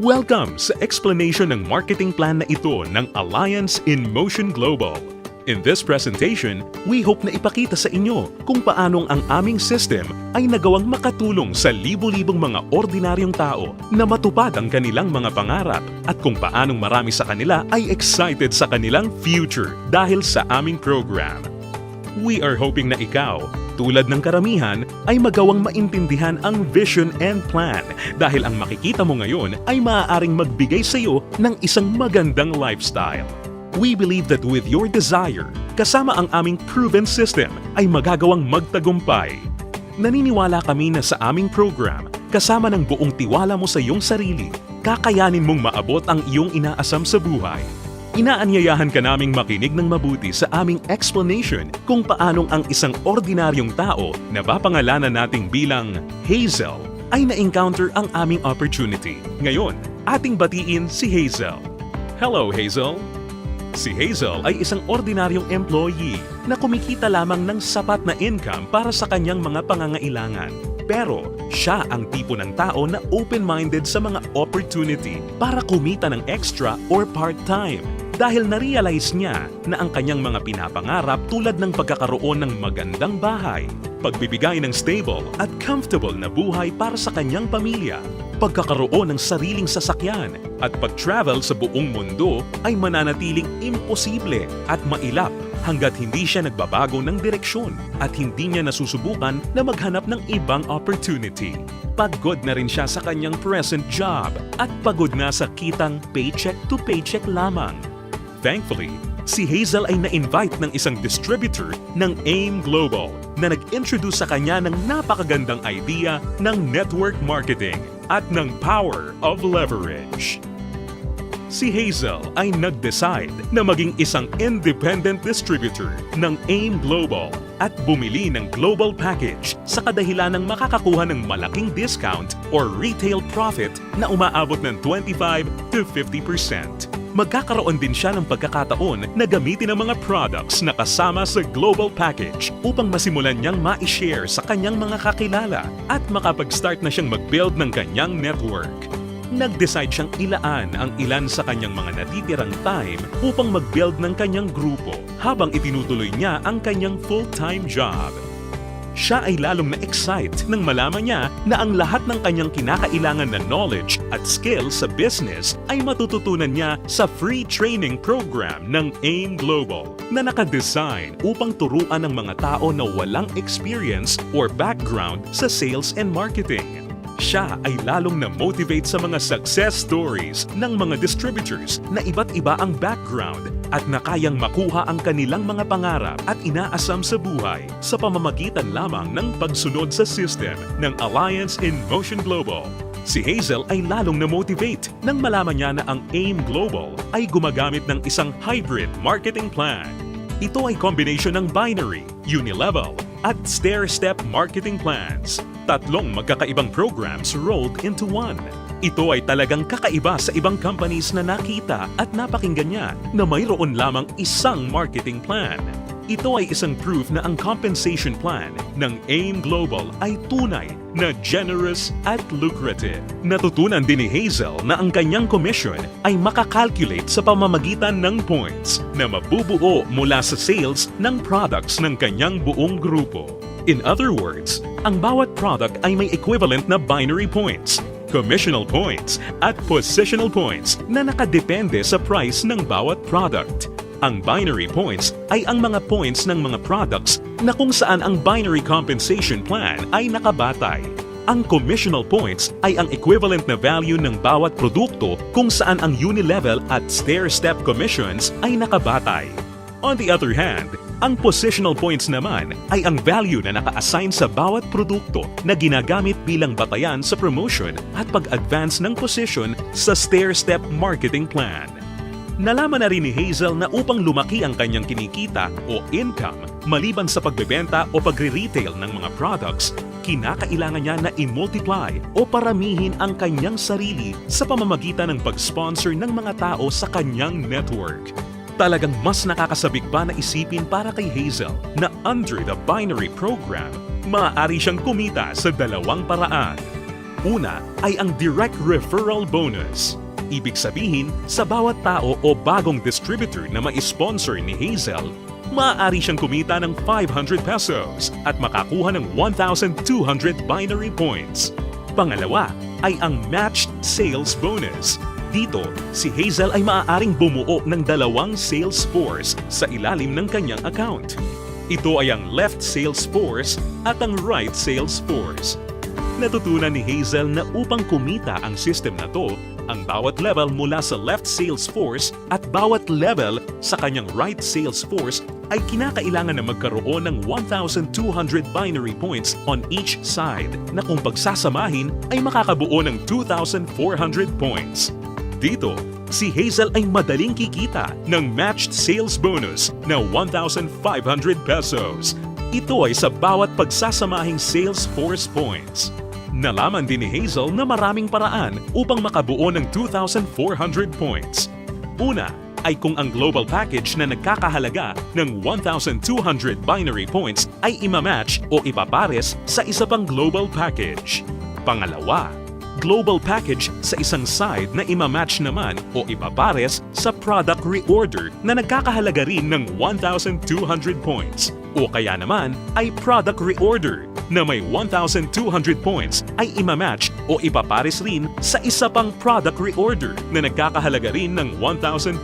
Welcome sa explanation ng marketing plan na ito ng Alliance in Motion Global. In this presentation, we hope na ipakita sa inyo kung paanong ang aming system ay nagawang makatulong sa libo-libong mga ordinaryong tao na matupad ang kanilang mga pangarap at kung paanong marami sa kanila ay excited sa kanilang future dahil sa aming program. We are hoping na ikaw, tulad ng karamihan, ay magawang maintindihan ang vision and plan dahil ang makikita mo ngayon ay maaaring magbigay sa iyo ng isang magandang lifestyle. We believe that with your desire, kasama ang aming proven system ay magagawang magtagumpay. Naniniwala kami na sa aming program, kasama ng buong tiwala mo sa iyong sarili, kakayanin mong maabot ang iyong inaasam sa buhay. Inaanyayahan ka naming makinig ng mabuti sa aming explanation kung paanong ang isang ordinaryong tao na papangalanan nating bilang Hazel ay na-encounter ang aming opportunity. Ngayon, ating batiin si Hazel. Hello, Hazel! Si Hazel ay isang ordinaryong employee na kumikita lamang ng sapat na income para sa kanyang mga pangangailangan. Pero siya ang tipo ng tao na open-minded sa mga opportunity para kumita ng extra or part-time dahil na-realize niya na ang kanyang mga pinapangarap tulad ng pagkakaroon ng magandang bahay, pagbibigay ng stable at comfortable na buhay para sa kanyang pamilya, pagkakaroon ng sariling sasakyan at pag-travel sa buong mundo ay mananatiling imposible at mailap hanggat hindi siya nagbabago ng direksyon at hindi niya nasusubukan na maghanap ng ibang opportunity. Pagod na rin siya sa kanyang present job at pagod na sa kitang paycheck to paycheck lamang. Thankfully, si Hazel ay na-invite ng isang distributor ng AIM Global na nag-introduce sa kanya ng napakagandang idea ng network marketing at ng power of leverage. Si Hazel ay nag-decide na maging isang independent distributor ng AIM Global at bumili ng global package sa kadahilan ng makakakuha ng malaking discount or retail profit na umaabot ng 25 to 50%. Magkakaroon din siya ng pagkakataon na gamitin ang mga products na kasama sa global package upang masimulan niyang ma-share sa kanyang mga kakilala at makapag-start na siyang mag-build ng kanyang network. Nag-decide siyang ilaan ang ilan sa kanyang mga natitirang time upang mag-build ng kanyang grupo habang itinutuloy niya ang kanyang full-time job. Siya ay lalong na-excite nang malaman niya na ang lahat ng kanyang kinakailangan na knowledge at skills sa business ay matututunan niya sa free training program ng AIM Global na nakadesign upang turuan ng mga tao na walang experience or background sa sales and marketing. Siya ay lalong na-motivate sa mga success stories ng mga distributors na iba't iba ang background at na kayang makuha ang kanilang mga pangarap at inaasam sa buhay sa pamamagitan lamang ng pagsunod sa system ng Alliance in Motion Global. Si Hazel ay lalong na-motivate nang malaman niya na ang AIM Global ay gumagamit ng isang hybrid marketing plan. Ito ay combination ng binary, unilevel, at stair-step marketing plans. Tatlong magkakaibang programs rolled into one. Ito ay talagang kakaiba sa ibang companies na nakita at napakinggan niya na mayroon lamang isang marketing plan. Ito ay isang proof na ang compensation plan ng AIM Global ay tunay na generous at lucrative. Natutunan din ni Hazel na ang kanyang commission ay makakalculate sa pamamagitan ng points na mabubuo mula sa sales ng products ng kanyang buong grupo. In other words, ang bawat product ay may equivalent na binary points, commissional points, at positional points na nakadepende sa price ng bawat product. Ang binary points ay ang mga points ng mga products na kung saan ang binary compensation plan ay nakabatay. Ang commissional points ay ang equivalent na value ng bawat produkto kung saan ang unilevel at stair-step commissions ay nakabatay. On the other hand, ang positional points naman ay ang value na naka-assign sa bawat produkto na ginagamit bilang batayan sa promotion at pag-advance ng position sa stair-step marketing plan. Nalaman na rin ni Hazel na upang lumaki ang kanyang kinikita o income maliban sa pagbebenta o pagre-retail ng mga products, kinakailangan niya na i-multiply o paramihin ang kanyang sarili sa pamamagitan ng pag-sponsor ng mga tao sa kanyang network. Talagang mas nakakasabik pa na isipin para kay Hazel na under the binary program, maaari siyang kumita sa dalawang paraan. Una ay ang direct referral bonus. Ibig sabihin, sa bawat tao o bagong distributor na ma-sponsor ni Hazel, maaari siyang kumita ng 500 pesos at makakuha ng 1,200 binary points. Pangalawa ay ang matched sales bonus. Dito, si Hazel ay maaaring bumuo ng 2 sales force sa ilalim ng kanyang account. Ito ay ang left sales force at ang right sales force. Natutunan ni Hazel na upang kumita ang system na to, ang bawat level mula sa left sales force at bawat level sa kanyang right sales force ay kinakailangan na magkaroon ng 1,200 binary points on each side na kung pagsasamahin ay makakabuo ng 2,400 points. Dito, si Hazel ay madaling kikita ng matched sales bonus na 1,500 pesos. Ito ay sa bawat pagsasamahing sales force points. Nalaman din ni Hazel na maraming paraan upang makabuo ng 2,400 points. Una ay kung ang global package na nagkakahalaga ng 1,200 binary points ay imamatch o ipapares sa isa pang global package. Pangalawa, global package sa isang side na imamatch naman o ipapares sa product reorder na nagkakahalaga rin ng 1,200 points. O kaya naman ay product reorder na may 1,200 points ay imamatch o ipapares rin sa isa pang product reorder na nagkakahalaga rin ng 1,200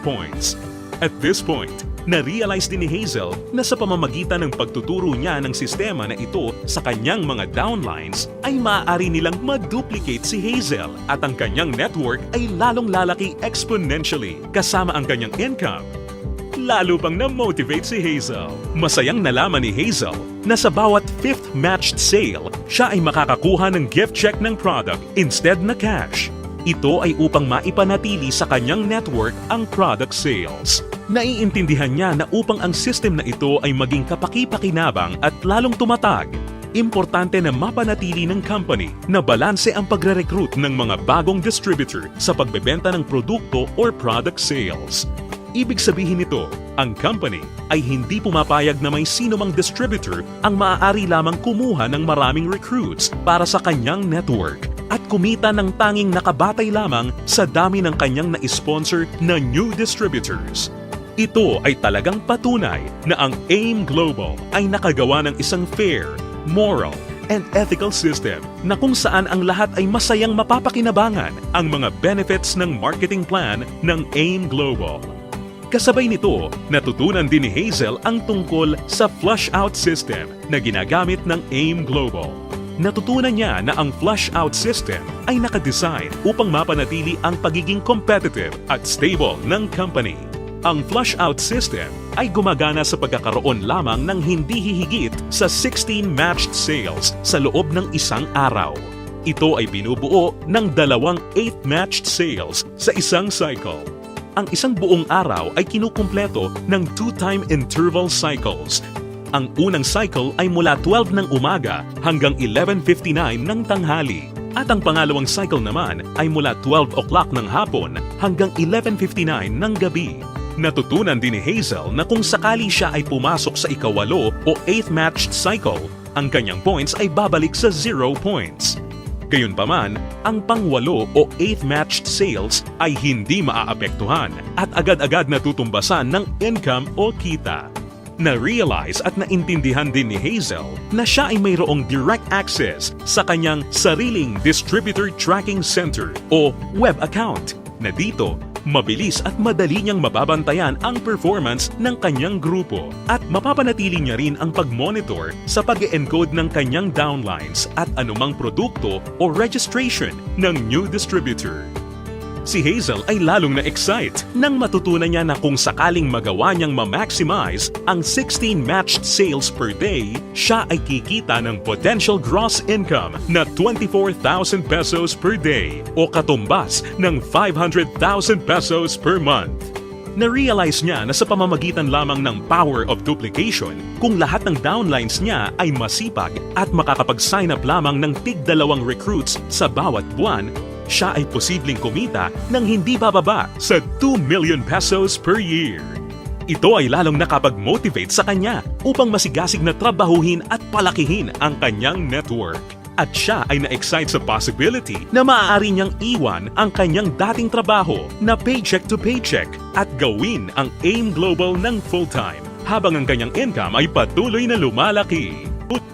points. At this point, na-realize din ni Hazel na sa pamamagitan ng pagtuturo niya ng sistema na ito sa kanyang mga downlines ay maaari nilang ma-duplicate si Hazel at ang kanyang network ay lalong lalaki exponentially kasama ang kanyang income. Lalo pang na-motivate si Hazel. Masayang nalaman ni Hazel na sa bawat 5th matched sale, siya ay makakakuha ng gift check ng product instead na cash. Ito ay upang maipanatili sa kanyang network ang product sales. Naiintindihan niya na upang ang system na ito ay maging kapaki-pakinabang at lalong tumatag, importante na mapanatili ng company na balanse ang pagre-recruit ng mga bagong distributor sa pagbebenta ng produkto or product sales. Ibig sabihin nito, ang company ay hindi pumapayag na may sino mang distributor ang maaari lamang kumuha ng maraming recruits para sa kanyang network at kumita ng tanging nakabatay lamang sa dami ng kanyang na-sponsor na new distributors. Ito ay talagang patunay na ang AIM Global ay nakagawa ng isang fair, moral, and ethical system na kung saan ang lahat ay masayang mapapakinabangan ang mga benefits ng marketing plan ng AIM Global. Kasabay nito, natutunan din ni Hazel ang tungkol sa flush-out system na ginagamit ng AIM Global. Natutunan niya na ang flush-out system ay nakadesign upang mapanatili ang pagiging competitive at stable ng company. Ang flush-out system ay gumagana sa pagkakaroon lamang ng hindi hihigit sa 16 matched sales sa loob ng isang araw. Ito ay binubuo ng 2 8 matched sales sa isang cycle. Ang isang buong araw ay kinukumpleto ng 2-time interval cycles. Ang unang cycle ay mula 12 ng umaga hanggang 11:59 ng tanghali. At ang pangalawang cycle naman ay mula 12 o'clock ng hapon hanggang 11:59 ng gabi. Natutunan din ni Hazel na kung sakali siya ay pumasok sa ikawalo o 8th matched cycle, ang kanyang points ay babalik sa 0 points. Gayunpaman, ang pang-8 o 8th matched sales ay hindi maaapektuhan at agad-agad natutumbasan ng income o kita. Na-realize at naintindihan din ni Hazel na siya ay mayroong direct access sa kanyang sariling Distributor Tracking Center o web account na dito mabilis at madali niyang mababantayan ang performance ng kanyang grupo at mapapanatili niya rin ang pag-monitor sa pag-encode ng kanyang downlines at anumang produkto o registration ng new distributor. Si Hazel ay lalong na-excite nang matutunan niya na kung sakaling magawa niyang ma-maximize ang 16 matched sales per day, siya ay kikita ng potential gross income na 24,000 pesos per day o katumbas ng 500,000 pesos per month. Na-realize niya na sa pamamagitan lamang ng power of duplication, kung lahat ng downlines niya ay masipag at makakapag-sign up lamang ng tig-2 recruits sa bawat buwan, siya ay posibleng kumita ng hindi bababa sa 2 million pesos per year. Ito ay lalong nakapag-motivate sa kanya upang masigasig na trabahuhin at palakihin ang kanyang network. At siya ay na-excite sa possibility na maaari niyang iwan ang kanyang dating trabaho na paycheck to paycheck at gawin ang AIM Global ng full-time habang ang kanyang income ay patuloy na lumalaki.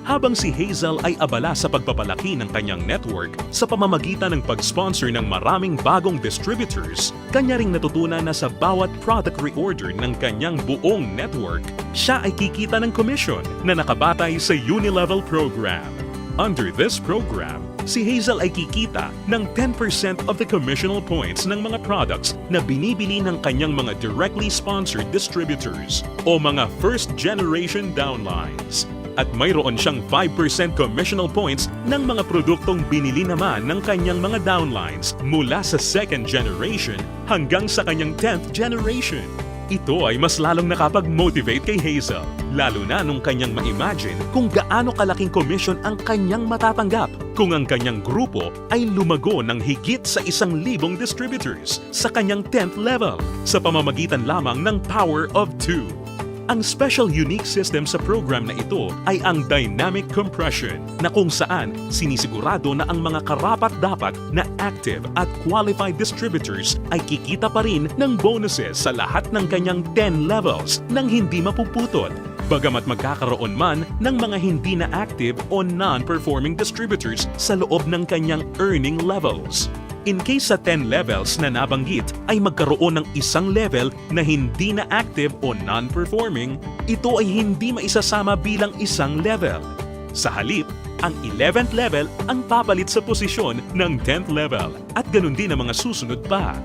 Habang si Hazel ay abala sa pagpapalaki ng kanyang network sa pamamagitan ng pag-sponsor ng maraming bagong distributors, kanya ring natutunan na sa bawat product reorder ng kanyang buong network, siya ay kikita ng commission na nakabatay sa Unilevel program. Under this program, si Hazel ay kikita ng 10% of the commissional points ng mga products na binibili ng kanyang mga directly sponsored distributors o mga first-generation downlines. At mayroon siyang 5% commissional points ng mga produktong binili naman ng kanyang mga downlines mula sa second generation hanggang sa kanyang 10th generation. Ito ay mas lalong nakapag-motivate kay Hazel, lalo na nung kanyang ma-imagine kung gaano kalaking commission ang kanyang matatanggap kung ang kanyang grupo ay lumago ng higit sa 1,000 distributors sa kanyang 10th level sa pamamagitan lamang ng Power of 2. Ang special unique system sa program na ito ay ang dynamic compression na kung saan sinisigurado na ang mga karapat-dapat na active at qualified distributors ay kikita pa rin ng bonuses sa lahat ng kanyang 10 levels nang hindi mapuputol. Bagamat magkakaroon man ng mga hindi na active o non-performing distributors sa loob ng kanyang earning levels. In case sa 10 levels na nabanggit ay magkaroon ng isang level na hindi na active o non-performing, ito ay hindi maisasama bilang isang level. Sa halip, ang 11th level ang papalit sa posisyon ng 10th level at ganun din ang mga susunod pa.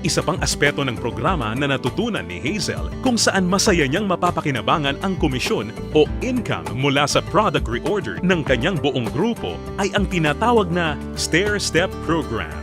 Isa pang aspeto ng programa na natutunan ni Hazel kung saan masaya niyang mapapakinabangan ang komisyon o income mula sa product reorder ng kanyang buong grupo ay ang tinatawag na stair-step program.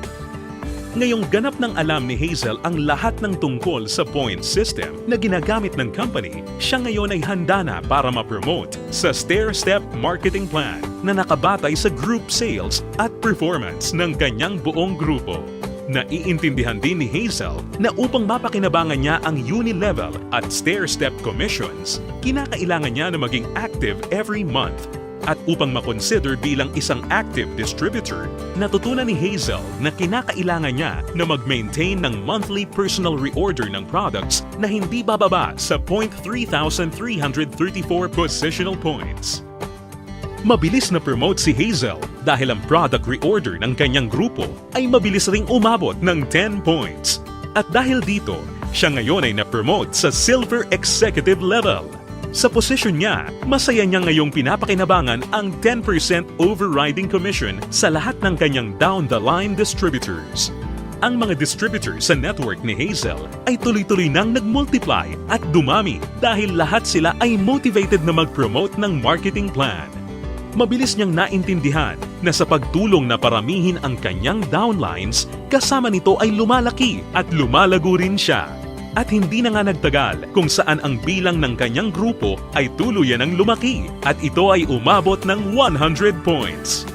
Ngayong ganap ng alam ni Hazel ang lahat ng tungkol sa point system na ginagamit ng company, siya ngayon ay handa na para ma-promote sa stair-step marketing plan na nakabatay sa group sales at performance ng kanyang buong grupo. Naiintindihan din ni Hazel na upang mapakinabangan niya ang Unilevel at stair-step commissions, kinakailangan niya na maging active every month. At upang makonsider bilang isang active distributor, natutunan ni Hazel na kinakailangan niya na mag-maintain ng monthly personal reorder ng products na hindi bababa sa 3,334 positional points. Mabilis na promote si Hazel dahil ang product reorder ng kanyang grupo ay mabilis ring umabot ng 10 points. At dahil dito, siya ngayon ay na-promote sa Silver Executive level. Sa posisyon niya, masaya niya ngayong pinapakinabangan ang 10% overriding commission sa lahat ng kanyang down-the-line distributors. Ang mga distributors sa network ni Hazel ay tuloy-tuloy nang nag-multiply at dumami dahil lahat sila ay motivated na mag-promote ng marketing plan. Mabilis niyang naintindihan na sa pagtulong na paramihin ang kanyang downlines, kasama nito ay lumalaki at lumalago rin siya. At hindi na nga nagtagal kung saan ang bilang ng kanyang grupo ay tuluyan ang lumaki at ito ay umabot ng 100 points.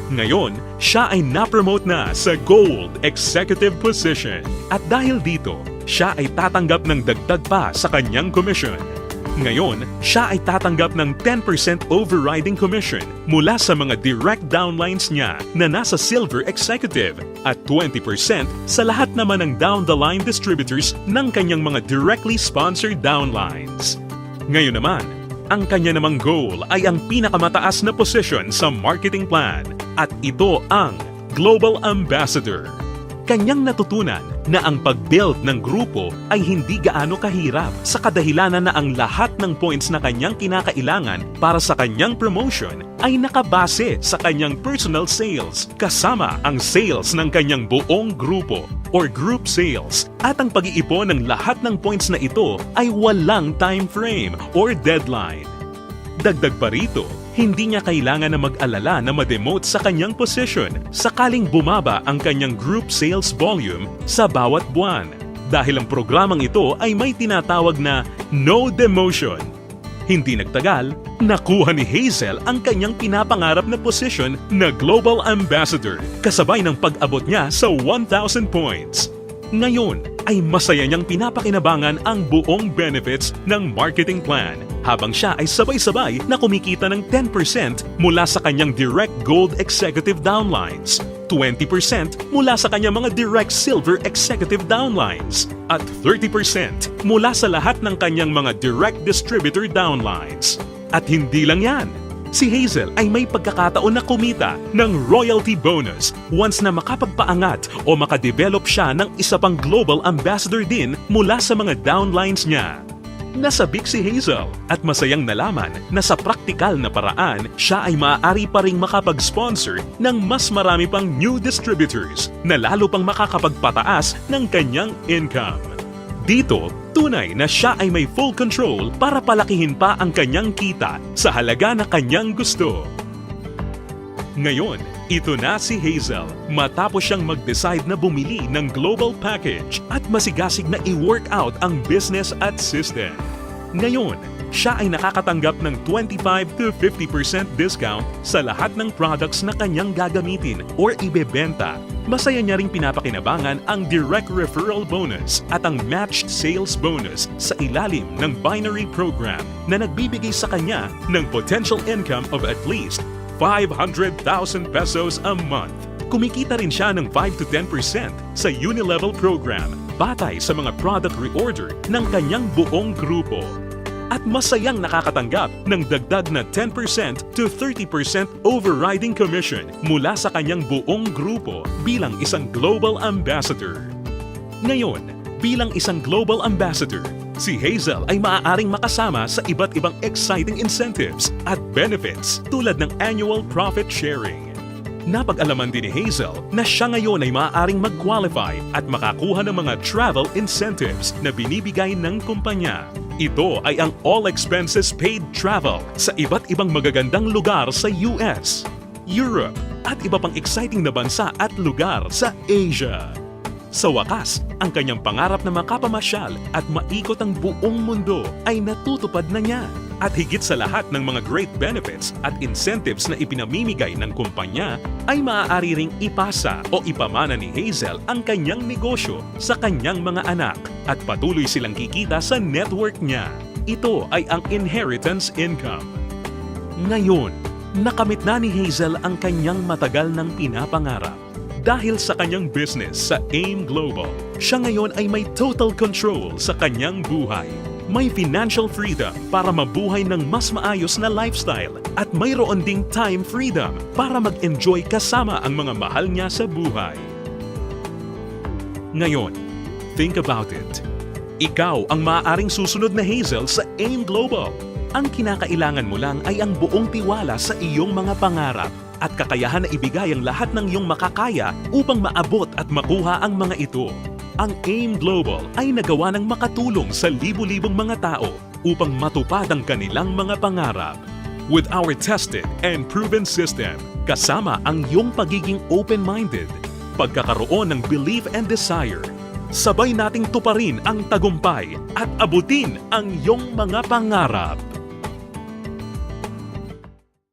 Ngayon, siya ay na-promote na sa Gold Executive position at dahil dito, siya ay tatanggap ng dagdag pa sa kanyang commission. Ngayon, siya ay tatanggap ng 10% overriding commission mula sa mga direct downlines niya na nasa Silver Executive at 20% sa lahat naman ng down-the-line distributors ng kanyang mga directly sponsored downlines. Ngayon naman, ang kanya namang goal ay ang pinakamataas na position sa marketing plan at ito ang Global Ambassador. Kanyang natutunan na ang pag-build ng grupo ay hindi gaano kahirap sa kadahilanan na ang lahat ng points na kanyang kinakailangan para sa kanyang promotion ay nakabase sa kanyang personal sales kasama ang sales ng kanyang buong grupo or group sales at ang pag-iipon ng lahat ng points na ito ay walang time frame or deadline. Dagdag pa rito, hindi niya kailangan na mag-alala na ma-demote sa kanyang position sakaling bumaba ang kanyang group sales volume sa bawat buwan dahil ang programang ito ay may tinatawag na no demotion. Hindi nagtagal, nakuha ni Hazel ang kanyang pinapangarap na position na Global Ambassador kasabay ng pag-abot niya sa 1,000 points. Ngayon ay masaya niyang pinapakinabangan ang buong benefits ng marketing plan habang siya ay sabay-sabay na kumikita ng 10% mula sa kanyang direct gold executive downlines, 20% mula sa kanyang mga direct silver executive downlines, at 30% mula sa lahat ng kanyang mga direct distributor downlines. At hindi lang yan, si Hazel ay may pagkakataon na kumita ng royalty bonus once na makapagpaangat o makadevelop siya ng isa pang global ambassador din mula sa mga downlines niya. Nasabik si Hazel at masayang nalaman na sa praktikal na paraan siya ay maaari pa ring makapag-sponsor ng mas marami pang new distributors na lalo pang makakapagpataas ng kanyang income. Dito, tunay na siya ay may full control para palakihin pa ang kanyang kita sa halaga na kanyang gusto. Ngayon, ito na si Hazel matapos siyang mag-decide na bumili ng global package at masigasig na i-work out ang business at system. Ngayon, siya ay nakakatanggap ng 25 to 50% discount sa lahat ng products na kanyang gagamitin or ibebenta. Masaya niya ring pinapakinabangan ang direct referral bonus at ang matched sales bonus sa ilalim ng binary program na nagbibigay sa kanya ng potential income of at least 500,000 pesos a month. Kumikita rin siya ng 5 to 10% sa Unilevel program batay sa mga product reorder ng kanyang buong grupo. At masayang nakakatanggap ng dagdag na 10% to 30% overriding commission mula sa kanyang buong grupo bilang isang global ambassador. Ngayon, bilang isang global ambassador, si Hazel ay maaaring makasama sa iba't ibang exciting incentives at benefits tulad ng annual profit sharing. Napag-alaman din ni Hazel na siya ngayon ay maaaring mag-qualify at makakuha ng mga travel incentives na binibigay ng kumpanya. Ito ay ang all expenses paid travel sa iba't ibang magagandang lugar sa US, Europe at iba pang exciting na bansa at lugar sa Asia. Sa wakas, ang kanyang pangarap na makapamasyal at maikot ang buong mundo ay natutupad na niya. At higit sa lahat ng mga great benefits at incentives na ipinamimigay ng kumpanya, ay maaari ring ipasa o ipamana ni Hazel ang kanyang negosyo sa kanyang mga anak at patuloy silang kikita sa network niya. Ito ay ang inheritance income. Ngayon, nakamit na ni Hazel ang kanyang matagal ng pinapangarap. Dahil sa kanyang business sa AIM Global, siya ngayon ay may total control sa kanyang buhay. May financial freedom para mabuhay ng mas maayos na lifestyle at mayroon ding time freedom para mag-enjoy kasama ang mga mahal niya sa buhay. Ngayon, think about it. Ikaw ang maaaring susunod na Hazel sa AIM Global. Ang kinakailangan mo lang ay ang buong tiwala sa iyong mga pangarap at kakayahan na ibigay ang lahat ng iyong makakaya upang maabot at makuha ang mga ito. Ang AIM Global ay nagawa ng makatulong sa libu-libong mga tao upang matupad ang kanilang mga pangarap. With our tested and proven system, kasama ang iyong pagiging open-minded, pagkakaroon ng belief and desire, sabay nating tuparin ang tagumpay at abutin ang iyong mga pangarap.